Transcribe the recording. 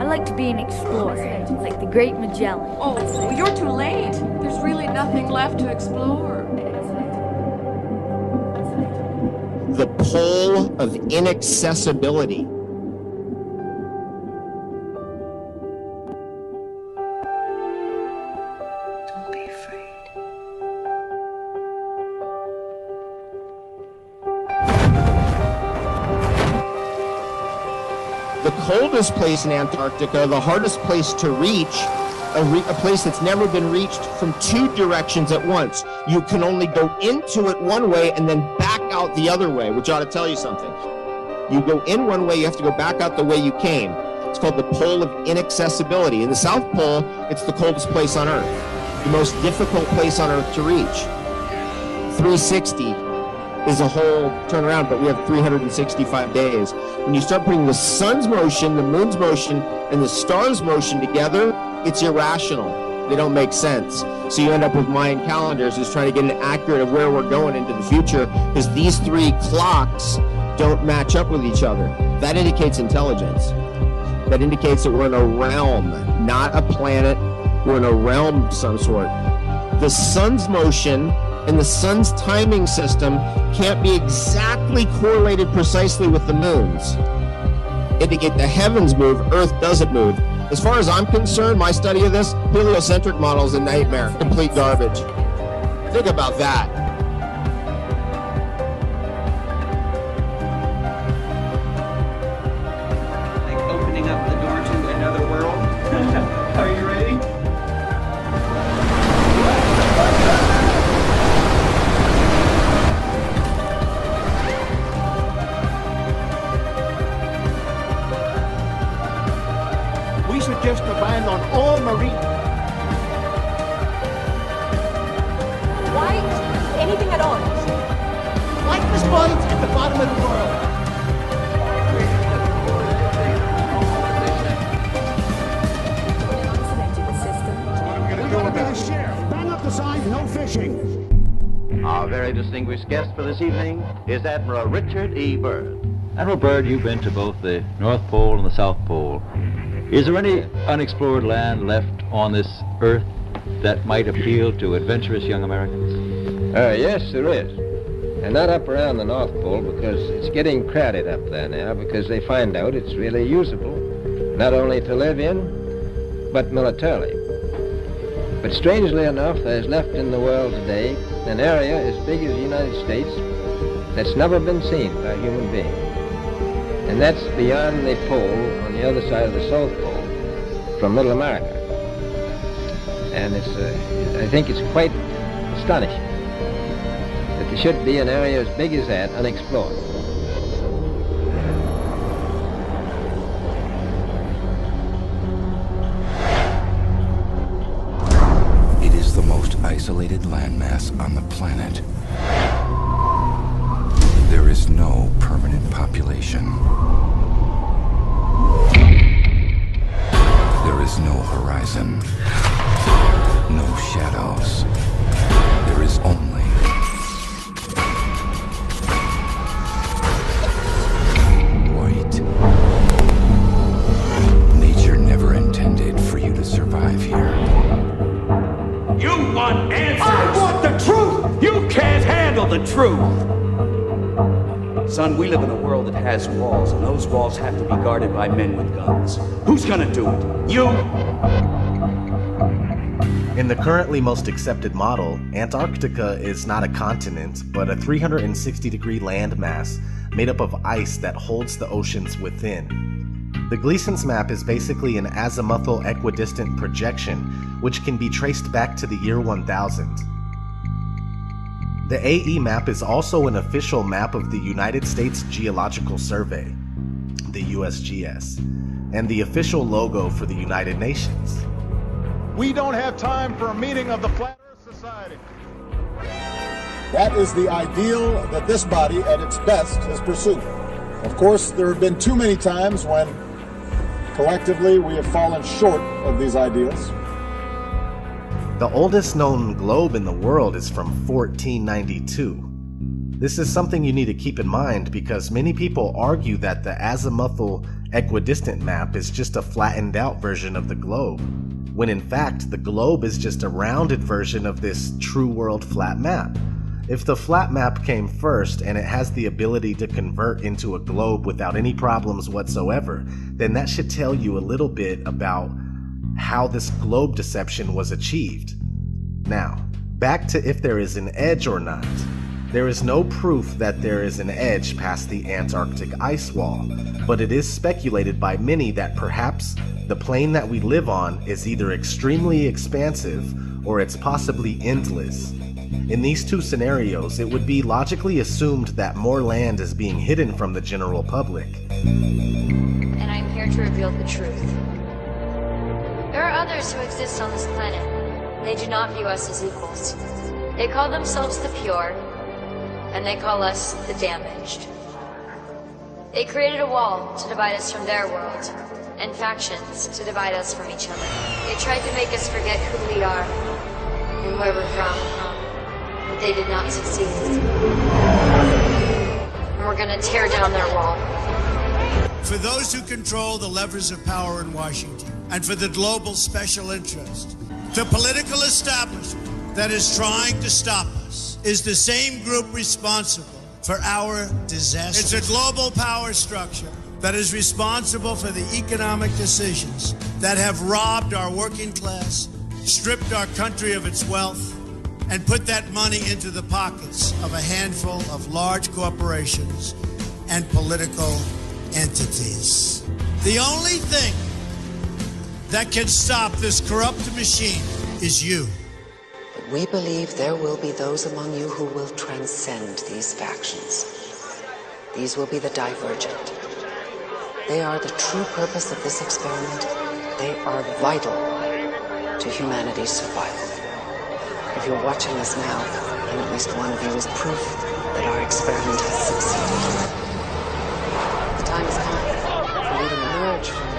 I like to be an explorer, like the great Magellan. Oh, you're too late. There's really nothing left to explore. The pole of inaccessibility. Don't be afraid. The coldest place in Antarctica, the hardest place to reach, a place that's never been reached from two directions at once. You can only go into it one way and then back out the other way, which ought to tell you something. You go in one way, you have to go back out the way you came. It's called the pole of inaccessibility. In the South Pole, it's the coldest place on Earth, the most difficult place on Earth to reach. 360 is a whole turnaround, but we have 365 days. When you start putting the sun's motion, the moon's motion, and the star's motion together, it's irrational. They don't make sense. So you end up with Mayan calendars just trying to get an accurate of where we're going into the future, because these three clocks don't match up with each other. That indicates intelligence. That indicates that we're in a realm, not a planet. We're in a realm of some sort. The sun's motion and the sun's timing system can't be exactly correlated precisely with the moon's. Indicate the heavens move, Earth doesn't move. As far as I'm concerned, my study of this, heliocentric model is a nightmare, complete garbage. Think about that. Like opening up the door to another world. Are you ready? We suggest a ban on all marine. Why anything at all? Like the sponge at the bottom of the world. Bang up the sign, no fishing. Our very distinguished guest for this evening is Admiral Richard E. Byrd. Admiral Byrd, you've been to both the North Pole and the South Pole. Is there any unexplored land left on this Earth that might appeal to adventurous young Americans? Yes, there is. And not up around the North Pole, because it's getting crowded up there now, because they find out it's really usable, not only to live in, but militarily. But strangely enough, there's left in the world today an area as big as the United States that's never been seen by a human being. And that's beyond the pole on the other side of the South Pole from Middle America. And it's, I think it's quite astonishing that there should be an area as big as that unexplored. It is the most isolated landmass on the planet. There is no permanent population. There is no horizon, no shadows. There is only white. Nature never intended for you to survive here. You want answers! I want the truth! You can't handle the truth! Son, we live in a world that has walls, and those walls have to be guarded by men with guns. Who's gonna do it? You? In the currently most accepted model, Antarctica is not a continent, but a 360-degree landmass made up of ice that holds the oceans within. The Gleason's map is basically an azimuthal equidistant projection, which can be traced back to the year 1000. The AE map is also an official map of the United States Geological Survey, the USGS, and the official logo for the United Nations. We don't have time for a meeting of the Flat Earth Society. That is the ideal that this body at its best has pursued. Of course, there have been too many times when collectively we have fallen short of these ideals. The oldest known globe in the world is from 1492. This is something you need to keep in mind because many people argue that the azimuthal equidistant map is just a flattened out version of the globe, when in fact the globe is just a rounded version of this true world flat map. If the flat map came first and it has the ability to convert into a globe without any problems whatsoever, then that should tell you a little bit about how this globe deception was achieved. Now, back to if there is an edge or not. There is no proof that there is an edge past the Antarctic ice wall, but it is speculated by many that perhaps the plane that we live on is either extremely expansive or it's possibly endless. In these two scenarios, it would be logically assumed that more land is being hidden from the general public. And I'm here to reveal the truth. There are others who exist on this planet. They do not view us as equals. They call themselves the pure, and they call us the damaged. They created a wall to divide us from their world, and factions to divide us from each other. They tried to make us forget who we are and where we're from, but they did not succeed. And we're gonna tear down their wall. For those who control the levers of power in Washington, and for the global special interest, the political establishment that is trying to stop us is the same group responsible for our disaster. It's a global power structure that is responsible for the economic decisions that have robbed our working class, stripped our country of its wealth, and put that money into the pockets of a handful of large corporations and political entities. The only thing that can stop this corrupt machine is you. We believe there will be those among you who will transcend these factions. These will be the divergent. They are the true purpose of this experiment. They are vital to humanity's survival. If you're watching us now, then at least one of you is proof that our experiment has succeeded. The time has come for you to emerge from